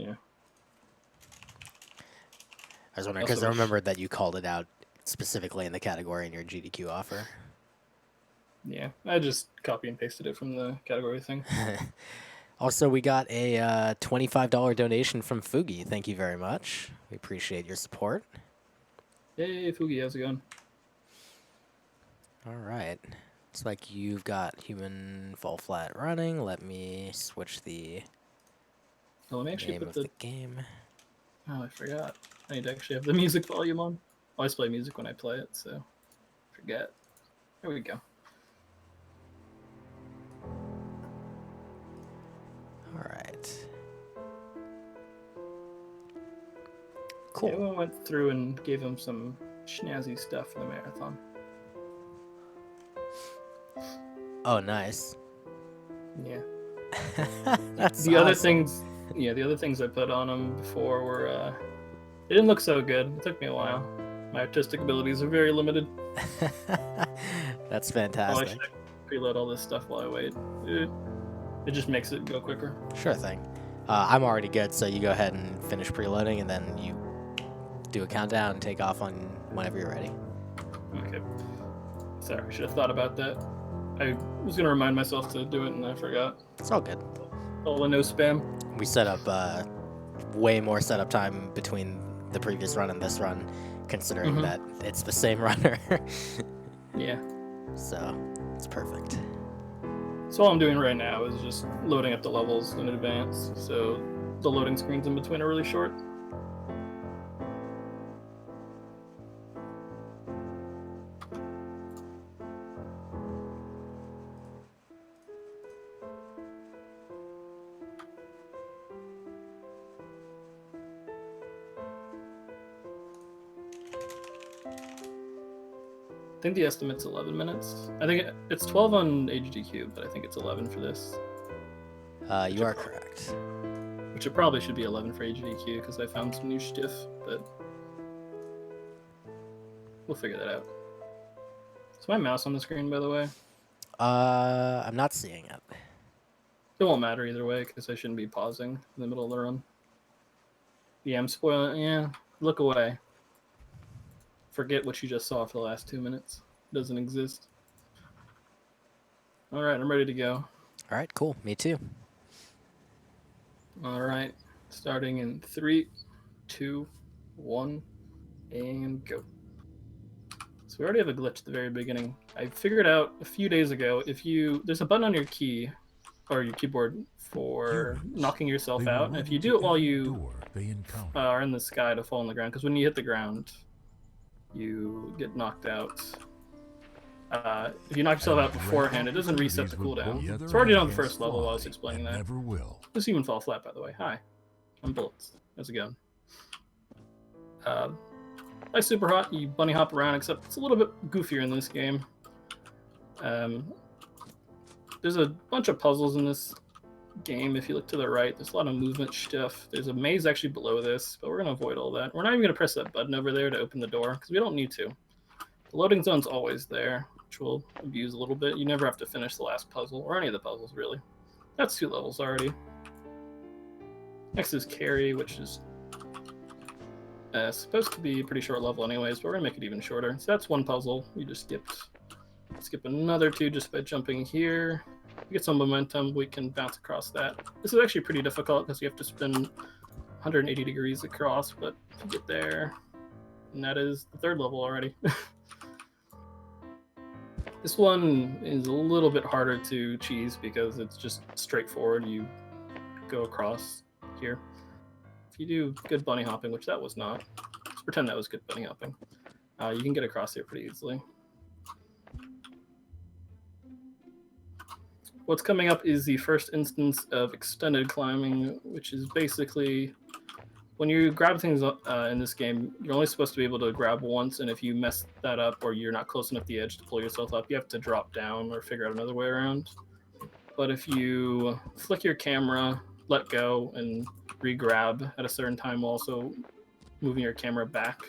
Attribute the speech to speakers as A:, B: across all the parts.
A: Yeah.
B: I was wondering
A: Also
B: because I
A: wish.
B: remembered that you called it out specifically in the category in your GDQ offer.
A: Yeah, I just copy and pasted it from the category thing.
B: Also, we got a $25 donation from Fugi. Thank you very much. We appreciate your support.
A: Yay, Fugi, how's it going?
B: All right. Looks like you've got human fall flat running. Let me switch the
A: Oh, let me actually
B: name
A: put
B: of
A: the.
B: the game.
A: Oh, I forgot. I need to actually have the music volume on. I always play music when I play it, so forget. There we go.
B: All right.
A: Yeah,
B: Cool.
A: we went through and gave him some snazzy stuff for the marathon.
B: Oh, nice.
A: Yeah.
B: That's
A: The other
B: awesome.
A: things, yeah, the other things I put on him before were, they didn't look so good. It took me a while. My artistic abilities are very limited.
B: That's
A: Oh, I
B: fantastic.
A: should preload all this stuff while I wait. It just makes it go quicker.
B: Sure thing. I'm already good, so you go ahead and finish preloading, and then you do a countdown and take off on whenever you're ready.
A: Okay. Sorry, I should have thought about that. I was gonna remind myself to do it and I forgot.
B: It's all good.
A: All the no spam.
B: We set up way more setup time between the previous run and this run, considering that it's the same runner.
A: Yeah.
B: So it's perfect.
A: So all I'm doing right now is just loading up the levels in advance, so the loading screens in between are really short. I think the estimate's 11 minutes. I think it's 12 on HGQ, but I think it's 11 for this.
B: You are correct.
A: Which it probably should be 11 for HGQ because I found some new stiff, but we'll figure that out. Is my mouse on the screen, by the way?
B: I'm not seeing it.
A: It won't matter either way because I shouldn't be pausing in the middle of the run. Yeah, I'm spoiling. Yeah, look away. Forget what you just saw for the last 2 minutes. It doesn't exist. All right, I'm ready to go.
B: All right, cool. Me too.
A: All right, starting in 3, 2, 1, and go. So we already have a glitch at the very beginning. I figured out a few days ago there's a button on your key or your keyboard for knocking yourself out. And if you do it while you are in the sky to fall on the ground, because when you hit the ground, you get knocked out. If you knock yourself out beforehand, it doesn't reset the cooldown. So we're already on the first level while I was explaining that. This even fall flat, by the way. Hi, I'm Bullets. How's it going? Like Super Hot, you bunny hop around, except it's a little bit goofier in this game. There's a bunch of puzzles in this game. If you look to the right, there's a lot of movement stuff. There's a maze actually below this, but we're going to avoid all that. We're not even going to press that button over there to open the door, because we don't need to. The loading zone's always there, which we'll abuse a little bit. You never have to finish the last puzzle, or any of the puzzles, really. That's 2 levels already. Next is Carry, which is supposed to be a pretty short level anyways, but we're going to make it even shorter. So that's 1 puzzle. You just skipped. Skip another 2 just by jumping here. We get some momentum, we can bounce across that. This is actually pretty difficult because you have to spin 180 degrees across, but if you get there, and that is the 3rd level already. This one is a little bit harder to cheese because it's just straightforward. You go across here. If you do good bunny hopping, which that was not, let's pretend that was good bunny hopping, you can get across here pretty easily. What's coming up is the first instance of extended climbing, which is basically when you grab things in this game, you're only supposed to be able to grab once, and if you mess that up or you're not close enough to the edge to pull yourself up, you have to drop down or figure out another way around. But if you flick your camera, let go, and re-grab at a certain time, also moving your camera back,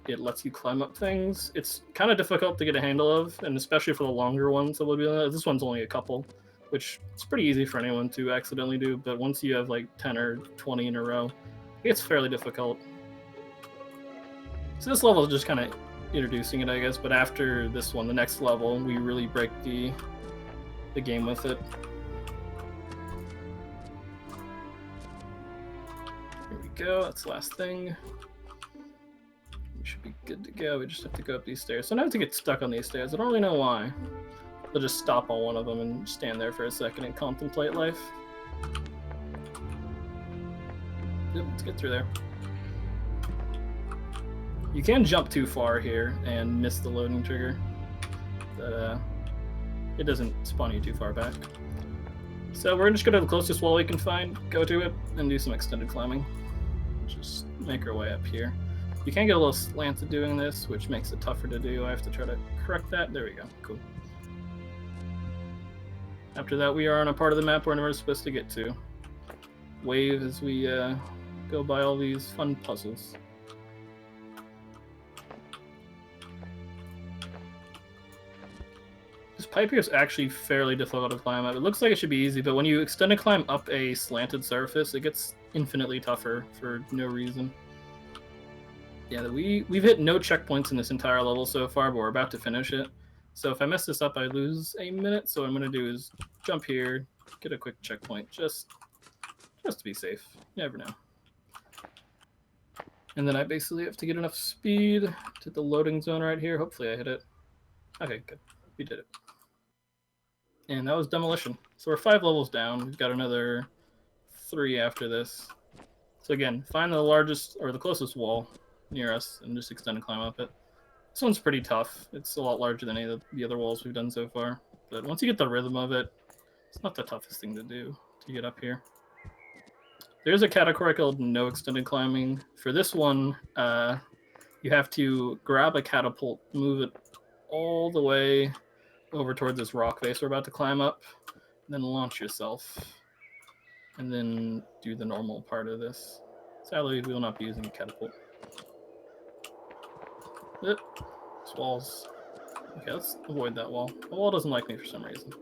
A: it lets you climb up things. It's kind of difficult to get a handle of, and especially for the longer ones, it will be. This one's only a couple. which is pretty easy for anyone to accidentally do, but once you have like 10 or 20 in a row, it gets fairly difficult. So this level is just kind of introducing it, I guess, but after this one, the next level, we really break the game with it. Here we go, that's the last thing. We should be good to go. We just have to go up these stairs. Sometimes I get stuck on these stairs. I don't really know why. I'll just stop on one of them and stand there for a second and contemplate life. Yep, let's get through there. You can jump too far here and miss the loading trigger, but it doesn't spawn you too far back. So we're just going to the closest wall we can find, go to it, and do some extended climbing. Just make our way up here. You can get a little slanted doing this, which makes it tougher to do. I have to try to correct that. There we go. Cool. After that, we are on a part of the map we're never supposed to get to. Wave as we go by all these fun puzzles. This pipe here is actually fairly difficult to climb up. It looks like it should be easy, but when you extend a climb up a slanted surface, it gets infinitely tougher for no reason. Yeah, we've hit no checkpoints in this entire level so far, but we're about to finish it. So if I mess this up, I lose a minute. So what I'm going to do is jump here, get a quick checkpoint, just to be safe. You never know. And then I basically have to get enough speed to the loading zone right here. Hopefully I hit it. Okay, good. We did it. And that was demolition. So we're 5 levels down. We've got another 3 after this. So again, find the largest or the closest wall near us and just extend and climb up it. This one's pretty tough. It's a lot larger than any of the other walls we've done so far. But once you get the rhythm of it, it's not the toughest thing to do to get up here. There's a category called no extended climbing. For this one, you have to grab a catapult, move it all the way over towards this rock face we're about to climb up, and then launch yourself, and then do the normal part of this. Sadly, we will not be using a catapult. This wall's... Okay, let's avoid that wall. The wall doesn't like me for some reason.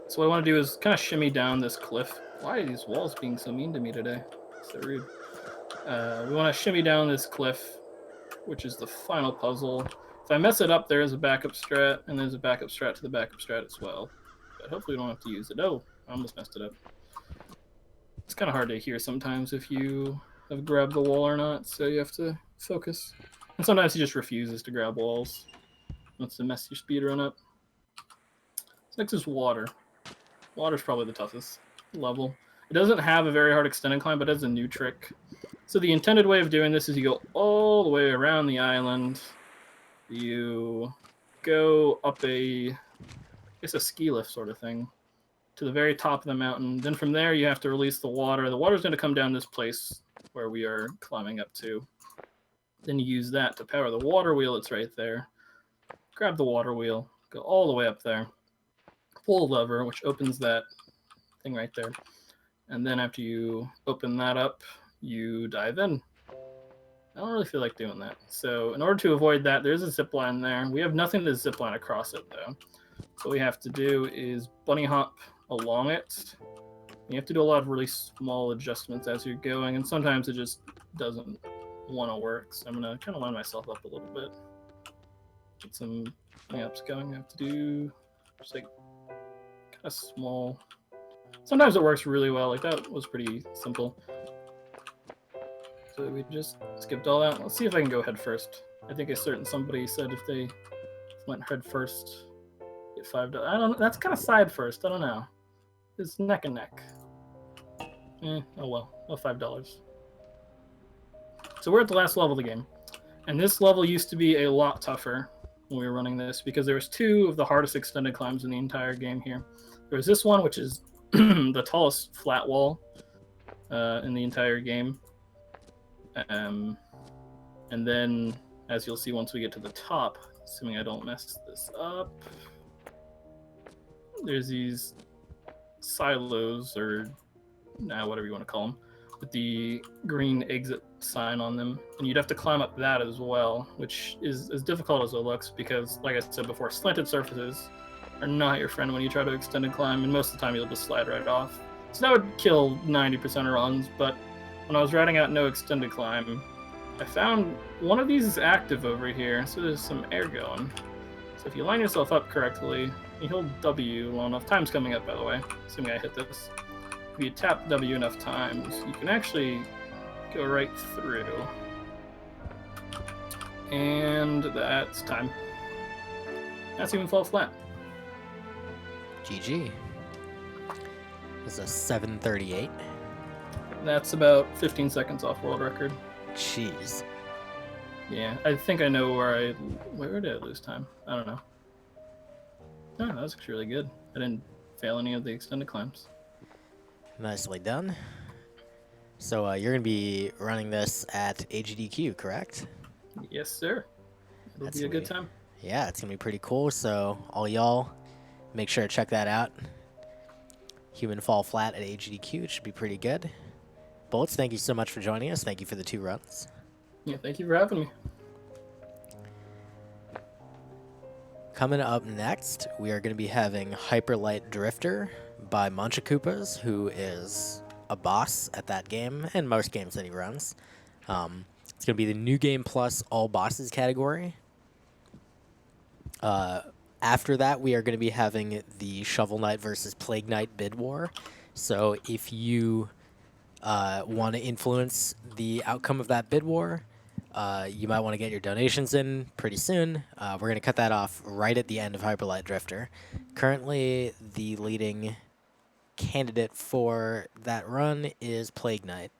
A: So what I want to do is kind of shimmy down this cliff. Why are these walls being so mean to me today? So rude. We want to shimmy down this cliff, which is the final puzzle. If I mess it up, there is a backup strat, and there's a backup strat to the backup strat as well. But hopefully we don't have to use it. Oh, I almost messed it up. It's kind of hard to hear sometimes if you have grabbed the wall or not, so you have to focus. And sometimes he just refuses to grab walls. Wants to mess your speed run up. So next is water. Water's probably the toughest level. It doesn't have a very hard extended climb, but it has a new trick. So the intended way of doing this is you go all the way around the island. You go up it's a ski lift sort of thing, to the very top of the mountain. Then from there you have to release the water. The water's going to come down this place where we are climbing up to. Then you use that to power the water wheel. It's right there. Grab the water wheel, go all the way up there, pull a lever, which opens that thing right there. And then after you open that up, you dive in. I don't really feel like doing that. So in order to avoid that, there's a zip line there. We have nothing to zip line across it, though. So what we have to do is bunny hop along it. You have to do a lot of really small adjustments as you're going, and sometimes it just doesn't want to work. So I'm going to kind of line myself up a little bit. Get some bunny hops going. I have to do just like kind of small. Sometimes it works really well. Like that was pretty simple. So we just skipped all that. Let's see if I can go head first. I think somebody said if they went head first, get $5. I don't know. That's kind of side first. I don't know. It's neck and neck. Oh well. Oh, $5. So we're at the last level of the game. And this level used to be a lot tougher when we were running this because there was 2 of the hardest extended climbs in the entire game here. There was this one, which is the tallest flat wall in the entire game. And then, as you'll see once we get to the top, assuming I don't mess this up, there's these silos, or whatever you want to call them, with the green exit sign on them, and you'd have to climb up that as well, which is as difficult as it looks because, like I said before, slanted surfaces are not your friend when you try to extended climb, and most of the time you'll just slide right off. So that would kill 90% of runs, but when I was writing out no extended climb, I found one of these is active over here, so there's some air going. So if you line yourself up correctly, you hold W long enough. Time's coming up, by the way, assuming I hit this. If you tap W enough times, you can actually go right through. And that's time. That's even fall flat.
B: GG. It's a 7:38.
A: That's about 15 seconds off world record.
B: Jeez.
A: Yeah, I think I know where did I lose time? I don't know. Oh, that was actually really good. I didn't fail any of the extended climbs.
B: Nicely done. So you're going to be running this at AGDQ, correct?
A: Yes, sir. It'll be a good time.
B: Yeah, it's going to be pretty cool. So all y'all, make sure to check that out. Human fall flat at AGDQ. It should be pretty good. Bullets, thank you so much for joining us. Thank you for the 2 runs.
A: Yeah, thank you for having me.
B: Coming up next, we are going to be having Hyperlight Drifter by Munchakoopas, who is a boss at that game and most games that he runs. It's going to be the New Game Plus All Bosses category. After that, we are going to be having the Shovel Knight versus Plague Knight bid war. So if you want to influence the outcome of that bid war, you might want to get your donations in pretty soon. We're going to cut that off right at the end of Hyperlight Drifter. Currently, the leading candidate for that run is Plague Knight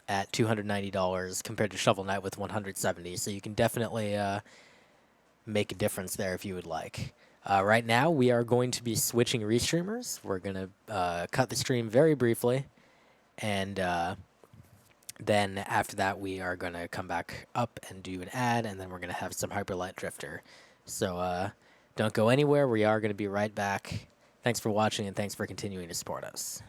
B: at $290 compared to Shovel Knight with $170. So you can definitely make a difference there if you would like. Right now, we are going to be switching restreamers. We're going to cut the stream very briefly, and then after that, we are going to come back up and do an ad, and then we're going to have some Hyperlight Drifter. So don't go anywhere. We are going to be right back. Thanks for watching, and thanks for continuing to support us.